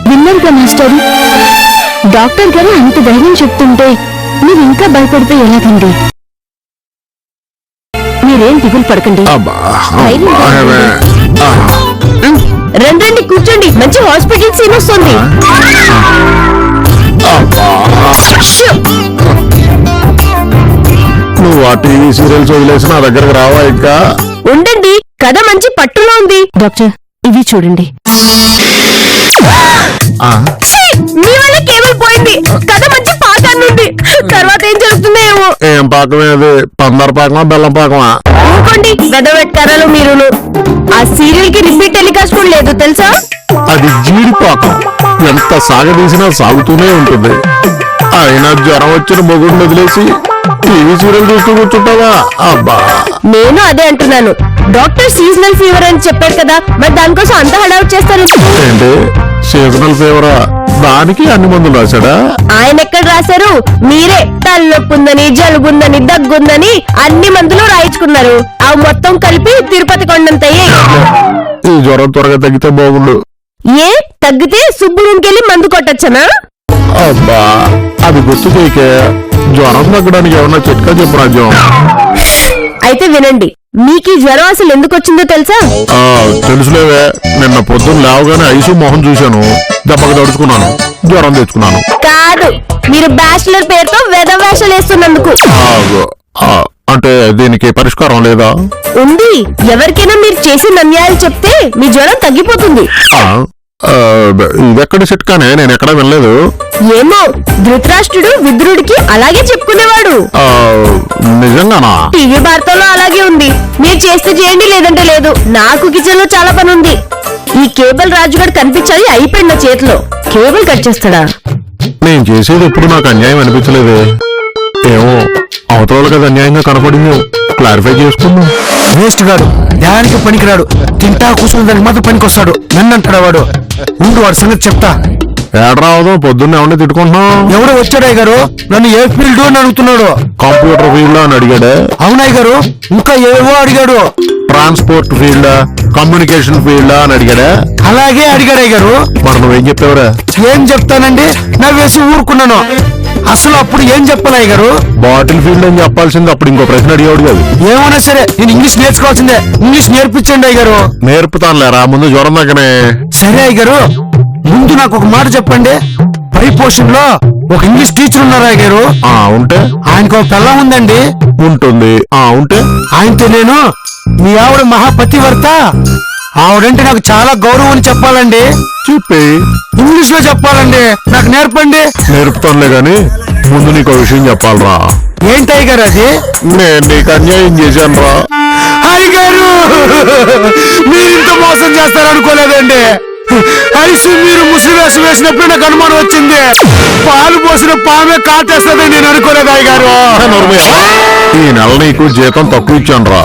విన్నారుగా master, doctor గారు అంత ధైర్యం చెప్తుంటే మీరు ఇంకా భయపడితే ఎలాగండి? మీరేం దిగులు పడకండి, రండి కూర్చోండి. మంచి హాస్పిటల్ సీన్ వస్తుంది. నువ్వు ఆ టీవీ సీరియల్స్ వదిలేసి నా దగ్గరకు రావా? ఇంకా ఉండండి, కథ మంచి పట్టులో ఉంది. డాక్టర్ ఇవి చూడండి. మీ వల్ల కేబుల్ పోయింది. కథ మంచి పాకాన్ని ఉంది. తర్వాత ఏం జరుగుతుందేమో. ఏం పాకమే అది? పందర పాకమా బెల్లం పాకమా? ఊరుకోండి, వెదవెట్టారాలు మీరును. ఆ సీరియల్ కి రిపీట్ టెలికాస్ట్ కూడా లేదు తెలుసా? అది జీడిపాకం. ఎంత సాగదీసినా సాగుతూనే ఉంటుంది. అయినా జ్వరం వచ్చిన మొగుడిని వదిలేసి టీవీ సీరియల్ చూస్తూ కూర్చుంటావా? అబ్బా, నేను అదే అంటున్నాను. డాక్టర్ సీజనల్ ఫీవర్ అని చెప్పారు కదా, మరి దానికోసం అంత హడావుట్ చేస్తారు. ఏంటి సీజనల్ ఫీవరా? దానికి అన్ని మందులు రాశాడా? ఆయన ఎక్కడ రాశారు? మీరే తలనొప్పుందని, జలుబుందని, దగ్గుందని అన్ని మందులు రాయించుకున్నారు. అవి మొత్తం కలిపి తిరుపతి కొండంతయ్యే. ఈ జ్వరం త్వరగా తగ్గితే బాగుండు. ఏ తగ్గితే సుబ్బు రూమ్కెళ్ళి మందు కొట్టొచ్చనా? అబ్బా, అది గుర్తు చేయకే. జ్వరం తగ్గడానికి ఏమన్నా చిట్కా చెప్పు రాజ్యం. అయితే వినండి, మీకు ఈ జ్వరం అసలు ఎందుకు వచ్చిందో తెలుసా? తెలుసులేవే. నిన్న పొద్దున్న లేవగానే ఐసు మొహం చూశాను, దెబ్బకి దడుచుకున్నాను, జ్వరం తెచ్చుకున్నాను. కాదు, మీరు బ్యాచిలర్ పేరుతో వేషాలు వేస్తున్నందుకు. అంటే దీనికి పరిష్కారం లేదా? ఉంది. ఎవరికైనా మీరు చేసిన అన్యాయాలు చెప్తే మీ జ్వరం తగ్గిపోతుంది. ఇదెక్కడ చిట్కానే? నేను ఎక్కడా వినలేదు. ఏమో, ధృతరాష్ట్రుడు విదురుడికి అలాగే చెప్పుకునేవాడు. నిజంగానా? టీవీ వార్తల్లో అలాగే ఉంది. మీరు చేస్తే చేయండి, లేదంటే లేదు. నాకు కిచెన్ లో చాలా పని ఉంది. ఈ కేబుల్ రాజుగాడు కనిపించాలి. అయిపోయింది నా చేతిలో. కేబుల్ కట్ చేస్తాడా? నేను చేసేది ఎప్పుడు నాకు అన్యాయం అనిపించలేదే. ఏమో, అవతల కదా అన్యాయంగా కనపడింది. క్లారిఫై చేసుకున్నాం. వేస్ట్ గాడు, దానికి పనికిరాడు. తింటా కూర్చుని దానికి మాత్రం పనికొస్తాడు. నన్ను అంటాడు వాడు. ఉండు, వాడి సంగతి చెప్తా. ఏడరావదో పొద్దున్న ఎవరిని తిట్టుకుంటున్నావు? ఎవడో వచ్చాడయ్య గారు, నన్ను ఏ ఫీల్డ్ అని అడుగుతున్నాడు. కంప్యూటర్ ఫీల్డ్ అని అడిగాడే? అవునాయ్ గారు, ఇంకా ఏవో అడిగాడు. ట్రాన్స్పోర్ట్ ఫీల్డ్, కమ్యూనికేషన్ ఫీల్డ్ అని అడిగాడా? అలాగే అడిగాడయ్య గారు. మరి నువ్వేం చెప్పావురా? ఏం చెప్తానండి, నవ్వేసి ఊరుకున్నాను. అసలు అప్పుడు ఏం చెప్పాలయ్య గారు? బాటిల్ ఫీల్డ్ అని చెప్పాల్సింది. అప్పుడు ఇంకో ప్రశ్న అడిగాడు కాదు. ఏమన్నా సరే నేను ఇంగ్లీష్ నేర్చుకోవాల్సిందే. ఇంగ్లీష్ నేర్పించండి అయ్య గారు. నేర్పుతానులేరా, ముందు జ్వరం దగ్గనే. సరే అయ్య గారు, ముందు నాకు ఒక మాట చెప్పండి. పై పోర్షన్ లో ఒక ఇంగ్లీష్ టీచర్ ఉన్నారు అయ్య గారు. ఉంటే? ఆయనకు ఒక పిల్లం ఉందండి. ఉంటుంది. ఉంటే? ఆయనతో నేను మీ ఆవిడ మహాపతివర్త, ఆవిడంటే నాకు చాలా గౌరవం అని చెప్పాలండి. చెప్పి ఇంగ్లీష్ లో చెప్పాలండి. నాకు నేర్పండి. నేర్పుతానులే గాని ముందు నీకు విషయం చెప్పాలరా. ఏంటి అయ్య గారు అది? నేను నీకు అన్యాయం చేశాను రా. అయ్య గారు, మీరు ఇంత మోసం చేస్తారనుకోలేదండి. ఐసు మీరు ముస్లిం వేషం వేసినప్పుడు నాకు అనుమానం వచ్చింది. పాలు పోసిన పామే కాటేస్తుందని నేను అనుకోలేదు అయ్య గారు. ఈ నెల నీకు జీతం తక్కువ ఇచ్చాను రా.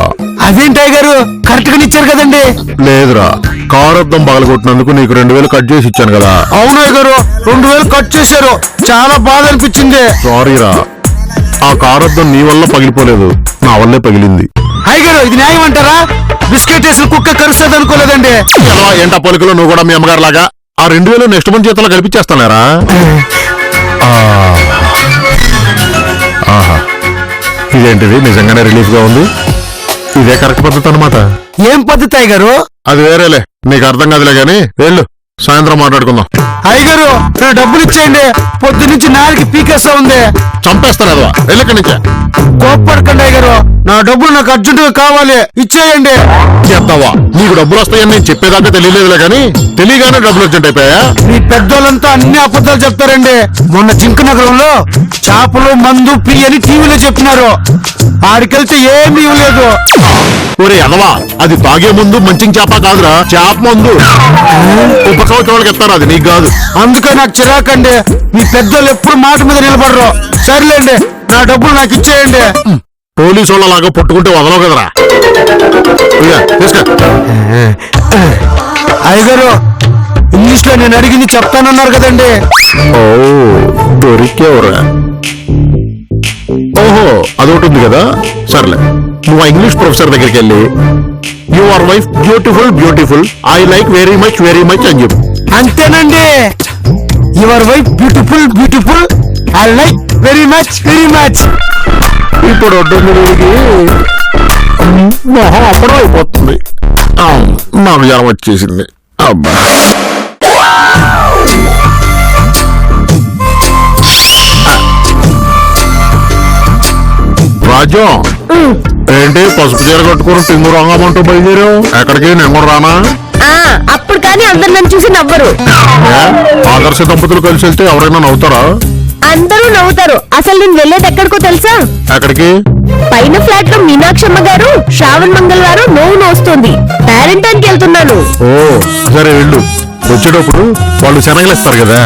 అదేంటి అయ్య గారు, కరెక్ట్ గా ఇచ్చారు కదండి. లేదురా, కారు అద్దం పగలగొట్టినందుకు నీకు 2000 కట్ చేసి ఇచ్చాను కదా. అవునయ్య గారు, 2000 కట్ చేశారు. చాలా బాధ అనిపించింది. సారీరా, ఆ కారు అద్దం నీ వల్ల పగిలిపోలేదు, నా వల్లే పగిలింది. అయ్య గారు, ఇది న్యాయం అంటారా? బిస్కెట్ వేసిన కుక్క కరుస్తుంది అనుకోలేదండి. ఏంటా పోలికలు నువ్వు కూడా మీ అమ్మగారు లాగా. ఆ 2000 నెక్స్ట్ మంత్ జీతంలో కల్పించేస్తానేరా. ఆహా, ఇదేంటిది నిజంగానే రిలీఫ్ గా ఉంది. ఇదే కరెక్ట్ పద్ధతి అన్నమాట. ఏం పద్ధతి అయ్య గారు? అది వేరేలే, నీకు అర్థం కాదులే గాని వెళ్ళు, సాయంత్రం మాట్లాడుకుందాం. అయ్యగారు, నా డబ్బులు ఇచ్చేయండి. పొద్దు నుంచి నాలుగు పీకేస్తా ఉంది. చంపేస్తాను అదవా, వెళ్ళక్కడి నుంచే. కోప్పడకండి అయ్యగారు, నా డబ్బులు నాకు అర్జెంటుగా కావాలి, ఇచ్చేయండి. చేస్తావా? నీకు డబ్బులు వస్తాయని నేను చెప్పేదాకా తెలియలేదులే గాని తెలియగానే డబ్బులు అర్జెంట్ అయిపోయా. మీ పెద్దోళ్ళంతా అన్ని అబద్ధాలు చెప్తారండి. మొన్న జింక నగరంలో చేపలు మందు ఫ్రీ అని టీవీలో చెప్పినారు. ఆడికెళ్తే ఏమీ ఇవ్వలేదు. ఒరే అదవా, అది తాగే ముందు మంచి చేప కాదురా, చేప మందు. ఉపసంవత్సరం వాళ్ళకి ఇస్తారు, అది నీకు కాదు. అందుకే నాకు చిరాకండి. మీ పెద్దోళ్ళు ఎప్పుడు మాట మీద నిలబడరు. సర్లేండి, నా డబ్బులు నాకు ఇచ్చేయండి. పోలీసు వాళ్ళలాగా పట్టుకుంటే వదలవు కదరా. అయ్యగారు, ఇంగ్లీష్ లో నేను అడిగింది చెప్తానన్నారు కదండి. ఓ దొరికేవరా. ఓహో, అదొకటి ఉంది కదా. సర్లే, నువ్వు ఆ ఇంగ్లీష్ ప్రొఫెసర్ దగ్గరికి వెళ్ళి your wife beautiful beautiful I like very much అని చెప్పు. అంతేనండి. Your wife beautiful beautiful I like very much. ఇప్పుడు ఒడ్డుకి మొహం అప్పుడే అయిపోతుంది. నాకు జ్వరం వచ్చేసింది. అబ్బా రాజ్యం ఏంటి పసుపు చీర కట్టుకుని టింగు రంగమంటూ బయలుదేరావు? ఎక్కడికి నేను కూడా రానా? అప్పుడు కానీ అందరు నన్ను చూసి నవ్వరు. ఆదర్శ దంపతులు కలిసి వెళ్తే ఎవరైనా నవ్వుతారా? అందరూ నవ్వుతారు. అసలు నేను వెళ్ళేది ఎక్కడికో తెలుసా? ఎక్కడికి? పైన ఫ్లాట్ లో మీనాక్షమ్మ గారు శ్రావణ్ మంగళవారం నోవు నోస్తుంది. పేరెంటానికి వెళ్తున్నాను. ఓ సరే వెళ్ళు. వచ్చేటప్పుడు వాళ్ళు శనగలు ఇస్తారు కదా,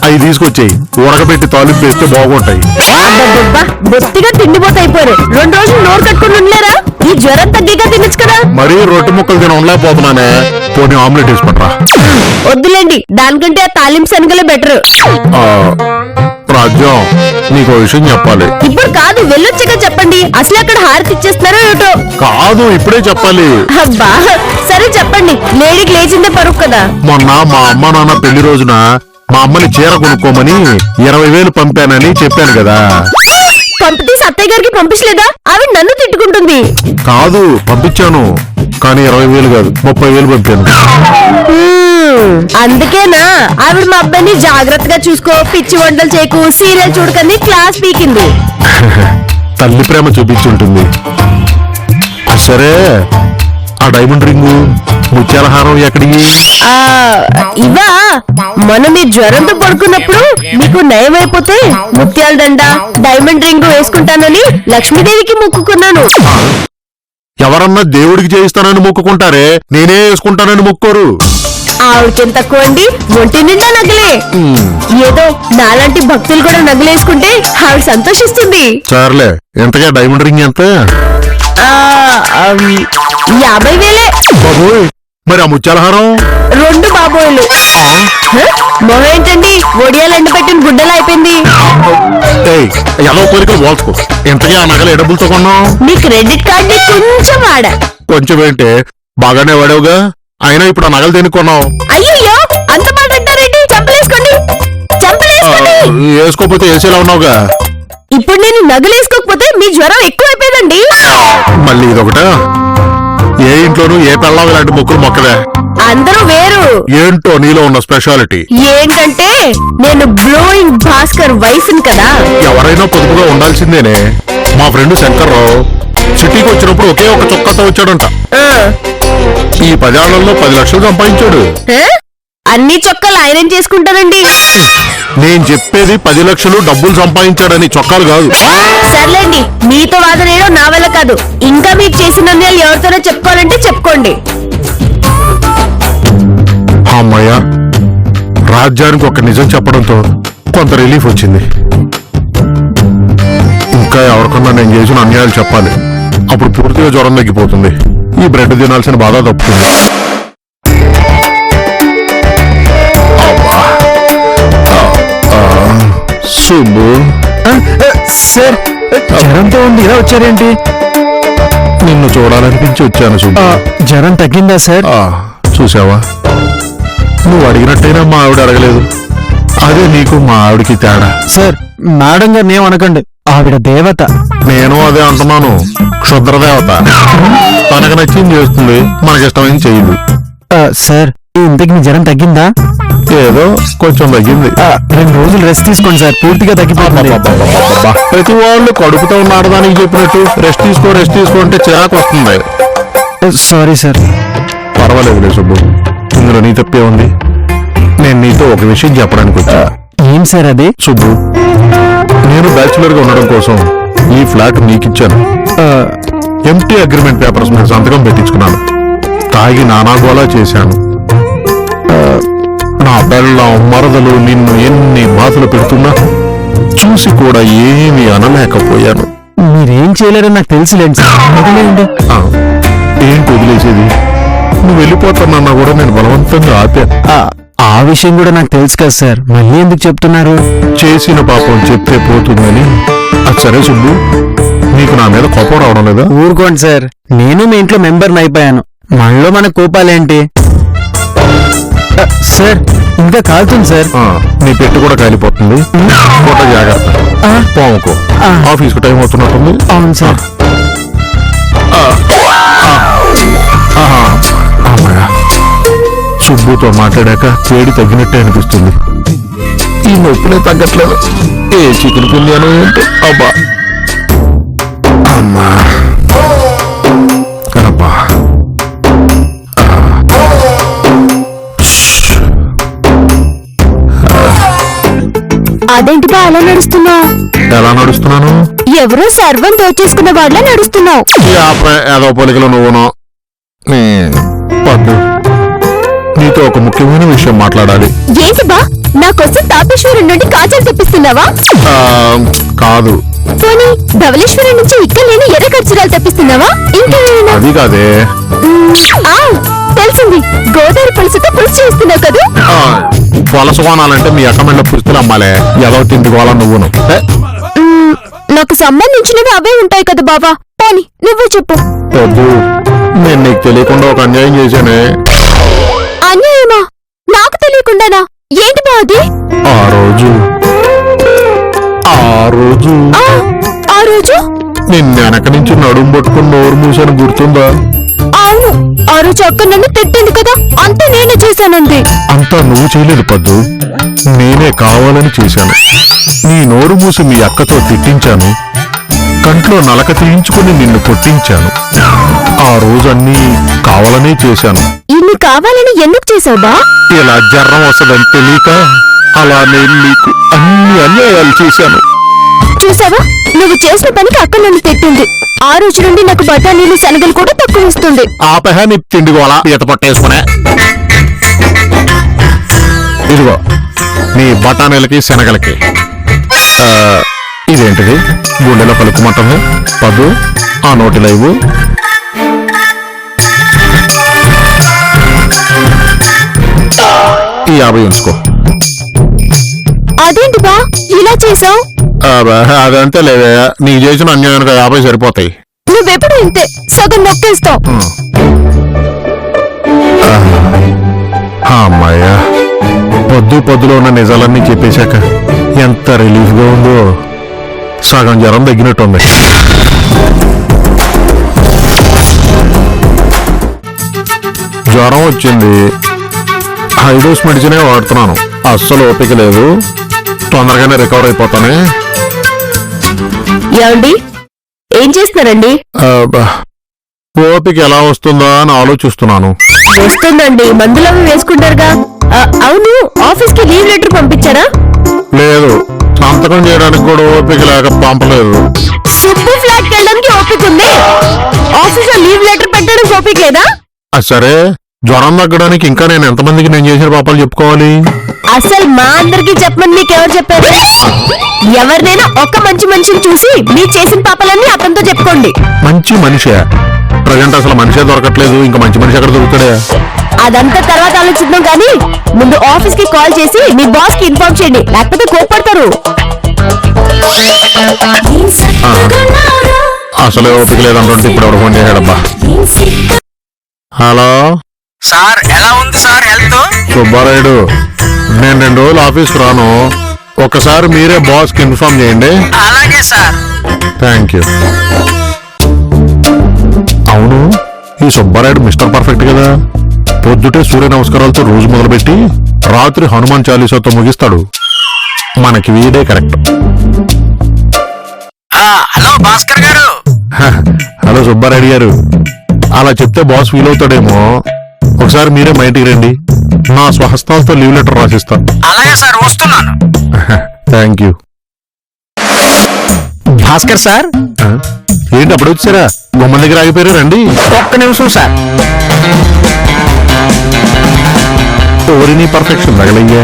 అవి తీసుకొచ్చేయి. ఉడకబెట్టి తాలింపు వేస్తే బాగుంటాయి. అబ్బబ్బబ్బా, బొత్తిగా తిండిపోతే అయిపోయారు. 2 రోజులు నోరు కట్టుకుని ఉండలేరా? ఈ జ్వరం తగ్గిగా తినచ్చు కదా. మరీ రొట్టె ముక్కలు తిన ఉండలేకపోతున్నానే. పోనీ ఆమ్లెట్ వేసి పట్టరా. వద్దులేండి, దానికంటే ఆ తాలింపు శనగలే బెటర్. రాజ్యం నీకు విషయం చెప్పాలి. ఇప్పుడు కాదు, వెళ్ళొచ్చాక చెప్పండి. అసలు అక్కడ హారతి ఇచ్చేస్తున్నారో ఏటో. కాదు, ఇప్పుడే చెప్పాలి. అబ్బా సరే చెప్పండి. లేడీకి లేచిందే పరుగు కదా. మొన్న మా అమ్మ నాన్న పెళ్లి రోజున మా అమ్మని చీర కొనుక్కోమని 20,000 పంపానని చెప్పాను కదా. పంపితే అత్తయ్య గారికి పంపించలేదా? ఆవిడ నన్ను తిట్టుకుంటుంది. కాదు, పంపించాను. కానీ 20,000 కాదు, 30,000 పంపాను. అందుకేనా ఆవిడ మా అబ్బాయిని జాగ్రత్తగా చూసుకో, పిచ్చి వంటలు చేయకు, సీరియల్ చూడకండి క్లాస్ పీకింది. తల్లి ప్రేమ చూపించుంటుంది. సరే, ఆ డైమండ్ రింగు ముత్యాల హారం ఎక్కడికి? ఇవా మొన్న మీరు జ్వరంతో పడుకున్నప్పుడు మీకు నయమైపోతే ముత్యాల దండ డైమండ్ రింగ్ వేసుకుంటానని లక్ష్మీదేవికి మొక్కుకున్నాను. ఎవరన్నా దేవుడికి చేయిస్తానని మొక్కుకుంటారే, నేనే వేసుకుంటానని మొక్కోరు. ఆవిడకేం తక్కువ అండి, ఒంటి నిండా నగలే. ఏదో నాలాంటి భక్తులు కూడా నగలేసుకుంటే ఆవిడ సంతోషిస్తుంది. సర్లే, ఎంతగా డైమండ్ రింగ్ ఎంత? 50,000. బాబోయ్, మరి ఆ ముత్యాల హారం? 2 బాబోయిలు. మొహం ఏంటండి, ఒడియాలు ఎండ పెట్టిన గుడ్డలా అయిపోయింది. ఎలా కోరికలు పోల్చుకో. ఎంతగా ఆ నగలు ఏ డబ్బులతో కొన్నావు? మీ క్రెడిట్ కార్డ్ ని కొంచెం వాడా. కొంచెం ఏంటే, బాగానే వాడావుగా. అయినా ఇప్పుడు ఆ నగలు దేనికి కొన్నావు? అయ్యో అంత మాట అంటారేంటి? చంపలేసుకోండి. వేసుకోపోతే వేసేలా ఉన్నావుగా. ఇప్పుడు నేను నగలేసుకోకపోతే మీ జ్వరం ఎక్కువైపోయిందండి. మళ్ళీ ఇదొకట. ఏ ఇంట్లోనూ ఏ పెళ్ళం ఇలాంటి మొక్కులు మొక్కలే. అందరూ వేరు. ఏంటో నీలో ఉన్న స్పెషాలిటీ ఏంటంటే నేను బ్లోయింగ్ భాస్కర్ వైఫ్ కదా. ఎవరైనా పొదుపుగా ఉండాల్సిందేనే. మా ఫ్రెండ్ శంకర్రావు సిటీకి వచ్చినప్పుడు ఒకే ఒక చొక్కాతో వచ్చాడంట. ఈ 10 ఏళ్లలో 10 లక్షలు సంపాదించాడు. అన్ని చొక్కాలు ఐరన్ చేసుకుంటానండి. నేను చెప్పేది 10 లక్షలు డబ్బులు సంపాదించాడని, చొక్కాలు కాదు. సర్లేండి, మీతో వాదనేయో నా వల్ల కాదు. ఇంకా మీరు చేసిన అన్యాయాలు ఎవరితోనో చెప్పుకోవాలంటే చెప్పుకోండి. అమ్మయ్య, రాజ్యానికి ఒక నిజం చెప్పడంతో కొంత రిలీఫ్ వచ్చింది. ఇంకా ఎవరికన్నా నేను చేసిన అన్యాయాలు చెప్పాలి. అప్పుడు పూర్తిగా జ్వరం తగ్గిపోతుంది. ఈ బ్రెడ్ తినాల్సిన బాధ తప్పుతుంది. సుబ్బు సార్, జ్వరంతో ఉంది, ఇలా వచ్చారేంటి? నిన్ను చూడాలనిపించి వచ్చాను సుబ్బు. జ్వరం తగ్గిందా సార్? చూసావా, నువ్వు అడిగినట్టయినా మా ఆవిడ అడగలేదు. అదే నీకు మా ఆవిడికి తేడా. సార్, మేడం గారిని ఏమనకండి, ఆవిడ దేవత. నేను అదే అంటున్నాను, క్షుద్రదేవత. తనకు నచ్చింది చేస్తుంది, మనకిష్టమైంది చెయ్యదు. సార్, ఇంతకి మీ జ్వరం తగ్గిందా? ఏదో కొంచెం తగ్గింది. 2 రోజులు రెస్ట్ తీసుకోండి సార్, పూర్తిగా తగ్గిపోతుంది. ప్రతి వాళ్ళు కడుపుతో ఉన్న ఆడదానికి చెప్పినట్టు రెస్ట్ తీసుకో అంటే చిరాకు వస్తుంది. Sorry sir. పర్వాలేదులే సుబ్బు, ఇందులో నీ తప్పే ఉంది. నేను నీతో ఒక విషయం చెప్పడానికి వచ్చా. ఏం సార్ అది? సుబ్బు, నేను బ్యాచులర్ గా ఉండడం కోసం ఈ ఫ్లాట్ నీకిచ్చాను. ఎంటీ అగ్రిమెంట్ పేపర్స్ మీద సంతకం పెట్టించుకున్నాను. తాగి నానాగోలా చేశాను. నా బెల్లం మరదలు నిన్ను ఎన్ని బాధలు పెడుతున్నా చూసి కూడా ఏమీ అనలేకపోయాను. మీరేం చేయలేరని నాకు తెలుసులేండి సార్. వదిలేయండి. ఏంటి వదిలేసేది? నువ్వు వెళ్ళిపోతానన్నా కూడా నేను బలవంతంగా ఆపా. ఆ విషయం కూడా నాకు తెలుసు కదా సార్, మళ్ళీ ఎందుకు చెప్తున్నారు? చేసిన పాపం చెప్తే పోతుందని. అది సరే సుబ్బు, నీకు నా మీద కోపం రావడం లేదా? ఊరుకోండి సార్, నేను మీ ఇంట్లో మెంబర్ని అయిపోయాను, మనలో మన కోపాలేంటి? సార్ ఇంకా కాలుతుంది సార్. నీ పెట్టు కూడా కాలిపోతుంది. ఫోటో జాగ్రత్త. పోముకో. ఆఫీస్ కు టైం అవుతున్నట్టుంది. అవును సార్. సుబ్బుతో మాట్లాడాక వేడి తగ్గినట్టే అనిపిస్తుంది. ఈ నొప్పులే తగ్గట్లేదు. ఏ చికెన్ పుణ్యాను ఏంటో. అబ్బా అమ్మా అబ్బా. అదేంటి బా అలా నడుస్తున్నావు? ఎలా నడుస్తున్నాను? ఎవరో సర్వం దోచేసుకున్న వాళ్ళ నడుస్తున్నావు. ఏదో పొలికలు నువ్వును. పద్దు, నీతో ఒక ముఖ్యమైన విషయం మాట్లాడాలి. ఏంటి బా, నా కోసం తాపేశ్వరం నుండి కాజల్ తెప్పిస్తున్నావా? కాదు. పోనీ ధవళేశ్వరం నుంచి ఇక్కడ లేని ఎర్ర ఖర్చురాలు తెప్పిస్తున్నావా? ఇంకేమైనా? అది కాదే. తెలిసింది, గోదావరి పులుసుతో పులుసు చేస్తున్నావు కదా. వలస కోనాలంటే మీ అక్కమెండ పుస్తలు అమ్మాలే. ఏదో తిండి కోలా నువ్వును. నాకు సంబంధించినవి అవే ఉంటాయి కదా బావా. పోనీ నువ్వే చెప్పు. వద్దు, నేను నీకు తెలియకుండా ఒక అన్యాయం చేశానే. అన్యాయమా? నాకు తెలియకుండానా? ఏంటి బా అది? ఆ రోజు నిన్న వెనక నుంచి నడుము పట్టుకుని నోరు మూసాను, గుర్తుందా? అవును, ఆ రోజు అక్క నన్ను తిట్టింది కదా, అంతా నేనే చేశానంది. అంతా నువ్వు చేయలేదు పద్దు, నేనే కావాలని చేశాను. నీ నోరు మూసి మీ అక్కతో తిట్టించాను, కంట్లో నలక తీయించుకుని నిన్ను కొట్టించాను. ఆ రోజన్నీ కావాలనే చేశాను. ఇన్ని కావాలని ఎందుకు చేసావు బా? ఇలా జ్వరం వస్తుందని తెలియక అలా నేను నీకు అన్ని అన్యాయాలు చేశాను. చూసావా, నువ్వు చేసిన పనికి అక్క నన్ను తిట్టింది. ఆ రోజు నుండి నాకు బఠానీలు శనగలు కూడా తక్కువ ఇస్తుంది. ఆపహ నీ తిండిగోలా ఈత పట్టేసుకునే. ఇదిగో నీ బఠానీలకి శనగలకి. ఇదేంటిది గుండెలో కలుపుమంటుంది? పద్దు, ఆ నోటిలో ఇవ్వు. ఈ 50 ఉంచుకో. అదేంటి బా ఇలా చేసావు? అదంతే లేవే, నీకు చేసిన అన్యాయానికి 50 సరిపోతాయి. నువ్వెప్పుడు ఇంతే, సగం నొక్కేస్తావు. అమ్మాయ్యా, పొద్దులో ఉన్న నిజాలన్నీ చెప్పేశాక ఎంత రిలీఫ్ గా ఉందో. సగం జ్వరం తగ్గినట్టుంది. జ్వరం వచ్చింది, హై డోస్ మెడిసినే వాడుతున్నాను. అస్సలు ఓపిక లేదు, తొందరగానే రికవర్ అయిపోతానే. ఏమండి, ఏం చేస్తున్నారండి? ఓపిక ఎలా వస్తుందా అని ఆలోచిస్తున్నాను. వస్తుందండి, మందులవి వేసుకుంటారుగా. అవును, ఆఫీస్ కి లీవ్ లెటర్ పంపించారా? లేదు, సంతకం చేయడానికి కూడా ఓపిక లేక పంపలేదు. సుబ్బు ఫ్లాట్ కి వెళ్ళడానికి ఓపిక ఉంది, ఆఫీస్ లో లీవ్ లెటర్ పెట్టడానికి ఓపిక లేదా? సరే, జ్వరం తగ్గడానికి ఇంకా నేను ఎంతమందికి నేను చేసిన పాపాలు చెప్పుకోవాలి? అసలు మా అందరికి చెప్పమని మీకెవరు చెప్పారు? ఎవరినైనా ఒక్క మంచి మనిషిని చూసి మీ చేసిన పాపాలన్నీ అతనితో చెప్పుకోండి. మంచి మనిషి ప్రజెంట్ అసలు మనిషే దొరకట్లేదు, ఇంకా మంచి మనిషి ఎక్కడ దొరుకుతాడే? అదంతా తర్వాత ఆలోచిద్దాం కానీ ముందు ఆఫీస్ కి కాల్ చేసి మీ బాస్ కి ఇన్ఫార్మ్ చేయండి, లేకపోతే కోప్పడతారు. అసలే ఓపిక లేదంటే ఇప్పుడు ఎవరు ఫోన్ చేశాడబ్బా. హలో సార్, ఎలా ఉంది సార్ హెల్త్? సుబ్బారాయుడు, నేను 2 రోజులు ఆఫీస్కి రాను, ఒకసారి మీరే బాస్ కి ఇన్ఫార్మ్ చేయండి. అలాగే సార్. Thank you. అవును, ఈ సుబ్బారాయుడు మిస్టర్ పర్ఫెక్ట్ కదా. పొద్దుటే సూర్య నమస్కారాలతో రోజు మొదలుపెట్టి రాత్రి హనుమాన్ చాలీసాతో ముగిస్తాడు. మనకి వీడే కరెక్ట్. హలో భాస్కర్ గారు. హలో సుబ్బారాయుడు గారు, అలా చెప్తే బాస్ ఫీల్ అవుతాడేమో. ఒకసారి మీరే మా ఇంటికి రండి, నా స్వహస్తాలతో లీవ్ లెటర్ రాసిస్తా. అలాగే సార్, వస్తున్నాను. Thank you. భాస్కర్ సార్, ఏంటి అప్పుడు వచ్చారా? బొమ్మ దగ్గర ఆగిపోయారు, రండి. ఒక్క నిమిషం సార్. ఓరిని పర్ఫెక్షన్ తగలయ్యా.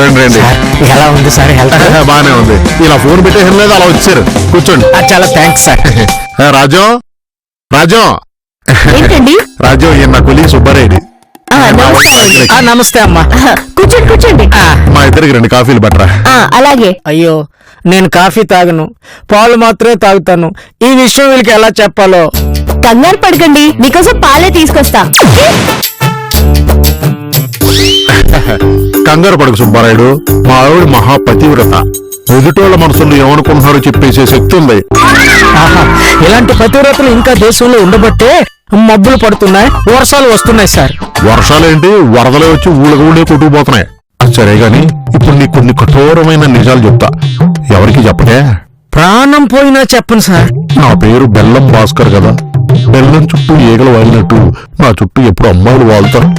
రండి రండి. ఎలా ఉంది సార్ హెల్త్? బానే ఉంది. ఇలా ఫోన్ పెట్టేసిన లేదు, అలా వచ్చారు, కూర్చోండి. చాలా థ్యాంక్స్ సార్. రాజు, ఏంటండి? రాజు, ఈయన నా కొలీగ్ సుబ్బారాయుడు. నమస్కారం. నమస్తే అమ్మా. కూర్చోండి కూర్చోండి. మా ఇద్దరికి 2 కాఫీలు పట్టరా. అలాగే. అయ్యో, నేను కాఫీ తాగను, పాలు మాత్రమే తాగుతాను. ఈ విషయం వీళ్ళకి ఎలా చెప్పాలో. కంగారు పడకండి, మీకోసం పాలే తీసుకొస్తా. కంగారు పడకు సుబ్బారాయుడు, మా ఆవిడ మహాపతివ్రత. ఎదుటోళ్ళ మనసులో ఏమనుకుంటున్నారో చెప్పేసే శక్తి ఉంది. ఆహా, ఇలాంటి పతివ్రతలు ఇంకా దేశంలో ఉండబట్టే మబ్బులు పడుతున్నాయి, వర్షాలు వస్తున్నాయి సార్. వర్షాలేంటి, వరదలే వచ్చి ఊళ్ళకి ఊళ్ళే కొట్టుకుపోతున్నాయి. సరే గాని ఇప్పుడు నీకు కొన్ని కఠోరమైన నిజాలు చెప్తా, ఎవరికి చెప్పనే. ప్రాణం పోయినా చెప్పను సార్. నా పేరు బెల్లం భాస్కర్ కదా. బెల్లం చుట్టూ ఈగలు వాలినట్టు నా చుట్టూ ఎప్పుడు అమ్మాయిలు వాళ్తారు.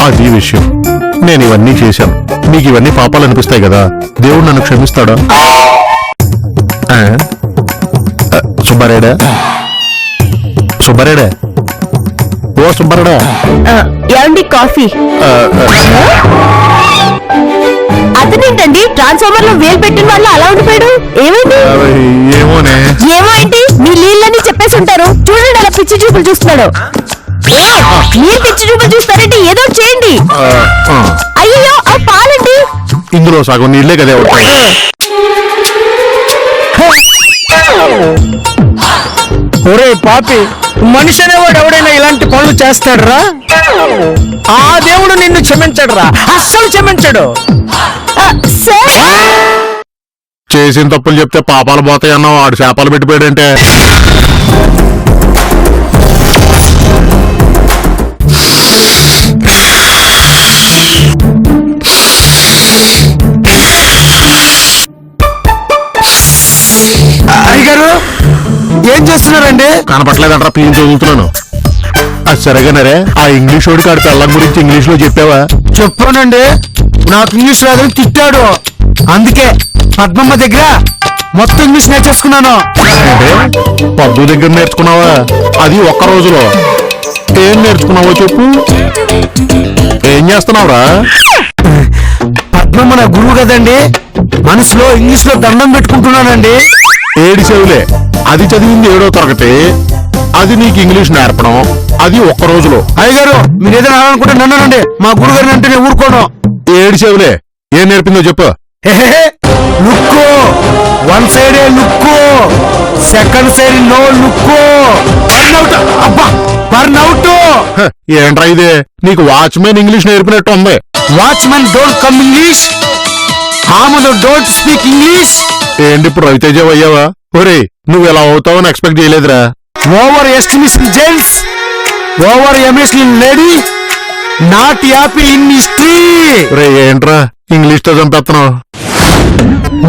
అది విషయం. నేను ఇవన్నీ చేశాను, మీకు ఇవన్నీ పాపాలు అనిపిస్తాయి కదా, దేవుడు నన్ను క్షమిస్తాడా? సుబ్బారాయుడా, సుబ్బారాయుడా, ఓ సుబ్బారాయుడా. ఏమండి కాఫీ? అతనేంటండి ట్రాన్స్ఫార్మర్ లో వేలు పెట్టిన వాళ్ళు అలా ఉండిపోయాడు, ఏమైంది? ఏమోనే. ఏమో ఏంటి, మీ నీళ్ళని చెప్పేసి ఉంటారు. చూడండి అలా పిచ్చి చూపులు చూస్తున్నాడు. మీరు పిచ్చి చూపులు చూస్తారంటే ఏదో చేయండి. అయ్యో, ఆ పాలండి. ఇందులో సగం నీళ్లే కదా ఉంటాయి. ఒరే పాపి, మనిషి అనేవాడు ఎవడైనా ఇలాంటి పనులు చేస్తాడురా? ఆ దేవుడు నిన్ను క్షమించడురా, అస్సలు క్షమించడు. చేసిన తప్పులు చెప్తే పాపాలు పోతాయన్నావు, ఆడు చేపలు పెట్టిపోయాడంటే. అయ్యగారు ఏం చేస్తున్నారండి? కనపట్లేదంటారా, పీని చదువుతున్నాను. అది సరేగానరే, ఆ ఇంగ్లీష్ వాడికి ఆడి పిల్లల గురించి ఇంగ్లీష్ లో చెప్పావా? చెప్పానండి, నాకు ఇంగ్లీష్ రాదని తిట్టాడు. అందుకే పద్మమ్మ దగ్గర మొత్తం ఇంగ్లీష్ నేర్చేసుకున్నాను. అంటే పద్దు దగ్గర నేర్చుకున్నావా? అది ఒక్క రోజులో. ఏం నేర్చుకున్నావో చెప్పు. ఏం చేస్తున్నావురా? పద్మమ్మ నా గురువు కదండి, మనసులో ఇంగ్లీష్ లో దండం పెట్టుకుంటున్నానండి. ఏడి చెవులే, అది చదివింది 7వ తరగతి, అది నీకు ఇంగ్లీష్ నేర్పడం, అది ఒక్క రోజులో. అయ్యగారు మీరు ఏదైనా అనుకుంటే నన్నండి, మా గురువు గారిని అంటే నేను ఊరుకోను. ఏడి చెవులే, ఏం నేర్పిందో చెప్పు. Look, one side look, second side no look, burnout. అబ్బా, బర్న్అవుట్. ఏంట్రా ఇదే, నీకు వాచ్మెన్ ఇంగ్లీష్ నేర్పినట్టు ఉంది. వాచ్మెన్ డోంట్ కమ్ ఇంగ్లీష్, ఆమెను డోంట్ స్పీక్ ఇంగ్లీష్. ఏంటి ఇప్పుడు రవితేజ అయ్యావా? ఒరే, నువ్వు ఎలా అవుతావని expect చేయలేదురా. Over estimation gents, over emotion lady, not happy in history. రే ఏంట్రా ఇంగ్లీష్ తో చంపేస్తున్నావు?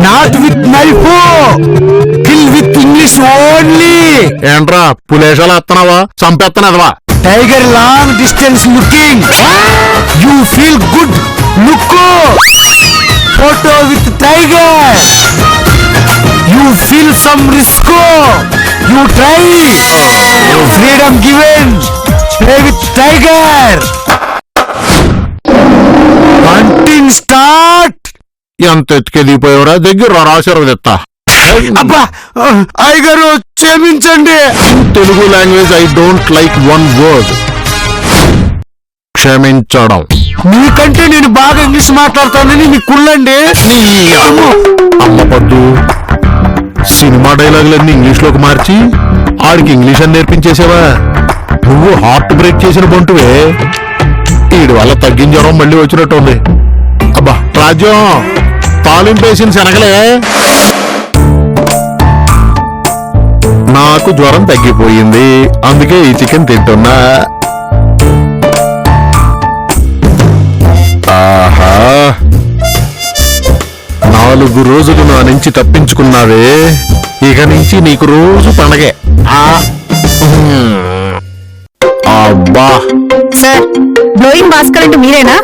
Not with knife, kill with English only. ఏంట్రా పులేషాలు ఎత్తనావా? చంపేత్తనదవా? Tiger long distance looking, you feel good look, photo with tiger, you feel some risk, you try, freedom given, play with tiger. Hunting start. ఎంత ఎత్తుకెదిగిపోయావురా, దగ్గర ఆశీర్వదిస్తా. అబ్బా, అయ్యగారు క్షమించండి. Telugu language I don't like one word, క్షమించడం. మీకంటే నేను బాగా ఇంగ్లీష్ మాట్లాడతానని మీ కుళ్ళండి. అమ్మ పద్దు, సినిమా డైలాగులన్నీ ఇంగ్లీష్ లోకి మార్చి ఆడికి ఇంగ్లీష్ అని నేర్పించేసావా? నువ్వు హార్ట్ బ్రేక్ చేసిన బంటువే. వీడి వల్ల తగ్గిన జ్వరం మళ్ళీ వచ్చినట్టు ఉంది. అబ్బా రాజ్యం, తాలింపేసిన శనగలే. నాకు జ్వరం తగ్గిపోయింది, అందుకే ఈ చికెన్ తింటున్నా. ఆహా, 4 రోజులు నా నుంచి తప్పించుకున్నావే, ఇక నుంచి నీకు రోజు పండగే. అబ్బా. సార్, బ్లోయింగ్ భాస్కర్ అంటే మీరేనా?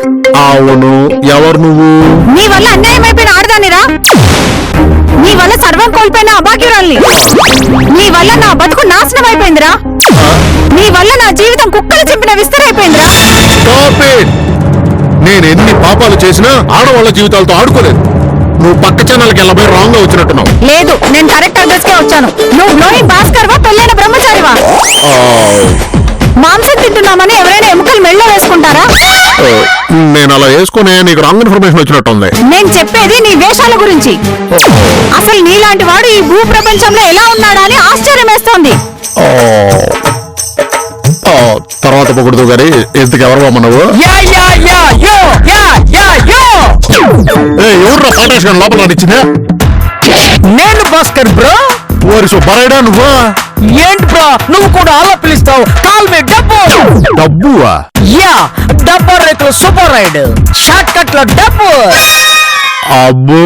అవును. ఎవరు నువ్వు? మీ వల్ల అన్యాయం అయిపోయిన ఆడదానిరా. నీ వల్ల సర్వం కోల్పోయిన అభాగ్యురాల్ని. నీ వల్ల నా బతుకు నాశనం అయిపోయిందిరా. నీ వల్ల నా జీవితం కుక్కలు చింపిన విస్తరైపోయిందిరా. Stop it! నేను ఎన్ని పాపాలు చేసినా ఆడవాళ్ళ జీవితాలతో ఆడుకోలేదు. నువ్వు పక్క ఛానల్కి వెళ్ళబోయి రాంగ్ గా వచ్చినట్టున్నావు. లేదు, నేను కరెక్ట్ అడ్రస్ కే వచ్చాను. నువ్వు గ్లోయింగ్ భాస్కర్ వా, పెళ్ళైన బ్రహ్మచారివా? మాంసం తింటున్నామని ఎవరైనా ఎముకలు మెళ్ళో వేసుకుంటారా? నేను అలా వేసుకునే నీకు రాంగ్ ఇన్ఫర్మేషన్ వచ్చినట్టుంది. నేను చెప్పేది నీ వేషాల గురించి. అసలు నీలాంటి వాడు ఈ భూ ప్రపంచంలో ఎలా ఉన్నాడా అని ఆశ్చర్యం వేస్తోంది. తర్వాత పొగుడుతూ గారి ఎందుకు ఎవరు నువ్వు? ఎవర్రా ఫోటోస్ లోపల నడిచిందా? నేను భాస్కర్ బ్రో. ఓరి సుబ్బారాయుడా నువ్వా? ఏంటి బ్రో నువ్వు కూడా అలా పిలుస్తావు? కాల్ మీ డబ్బు. డబ్బువా? యా, డబ్బు రైతు సూపర్ రైడ్, షార్ట్ కట్ లో డబ్బు. అబ్బో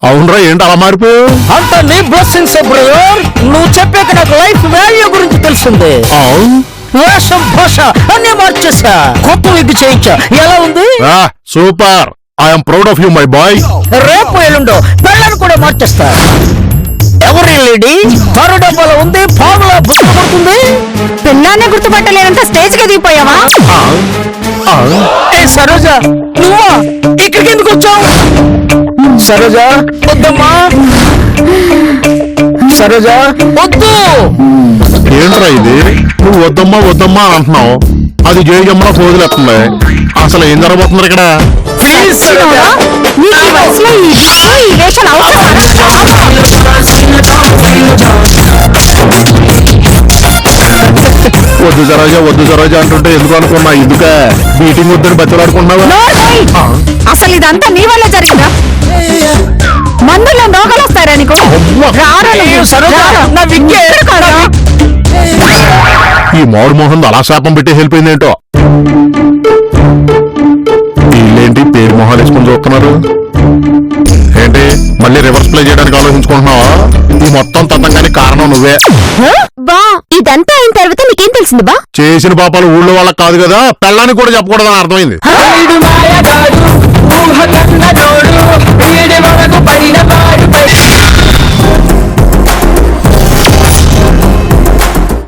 అవునరా, ఏంటి అలా మారిపోయావు? అంత నీ బ్లెస్సింగ్స్ బ్రదర్. నువ్వు చెప్పాక నాకు లైఫ్ వాల్యూ గురించి తెలిసింది. వేషం భాష అన్ని మార్చేసా, కొత్త విగ్గు చేయించా. ఎలా ఉంది? Super. I'm proud of you my boy. రేపు ఎల్లుండో పెళ్ళని కూడా మార్చేస్తా. ఎవరి లేడీ మరో డబ్బాలో ఉంది, ఫార్ములా గుర్తుపడుతుంది. పిల్లాన్ని గుర్తుపట్టలేనంత స్టేజ్ కి దిగిపోయావా? ఏ సరోజ, నువ్వా ఇక్కడికి ఎందుకు వచ్చావు? సరోజ వద్దమ్మా, సరోజ వద్దు. ఏంట్రా ఇది? నువ్వు వద్దమ్మా వద్దమ్మా అంటున్నావు, అది జయజమ్మలో పోదులేస్తుంది. అసలు ఏం జరగబోతున్నారు ఇక్కడ? ప్లీజ్ సరోజ. నీకు ఈ వయసులో ఈ వేషాలు అవసరమా? వద్దు సరోజా అంటుంటే ఎందుకు అనుకున్నా? ఎందుక మీటింగ్ వద్దని బతులాడుకున్నావా? అసలు ఇదంతా నీ వల్ల జరిగిందా? మందుల్లో రోగాలు వస్తారా నీకు? ఈ మోడు మోహన్ అలా శాపం పెట్టి వెళ్ళిపోయింది ఏంటో. వీళ్ళేంటి పేరు మొహాలు వేసుకొని చూస్తున్నారు ఏంటి? మళ్ళీ రివర్స్ ప్లే చేయడానికి ఆలోచించుకుంటున్నావా? ఈ మొత్తం తతంగానికి కారణం నువ్వే. బా ఇదంతా అయిన తర్వాత నీకేం తెలిసింది బా? చేసిన పాపాలు ఊళ్ళో వాళ్ళకి కాదు కదా, పెళ్ళానికి కూడా చెప్పకూడదని అర్థమైంది.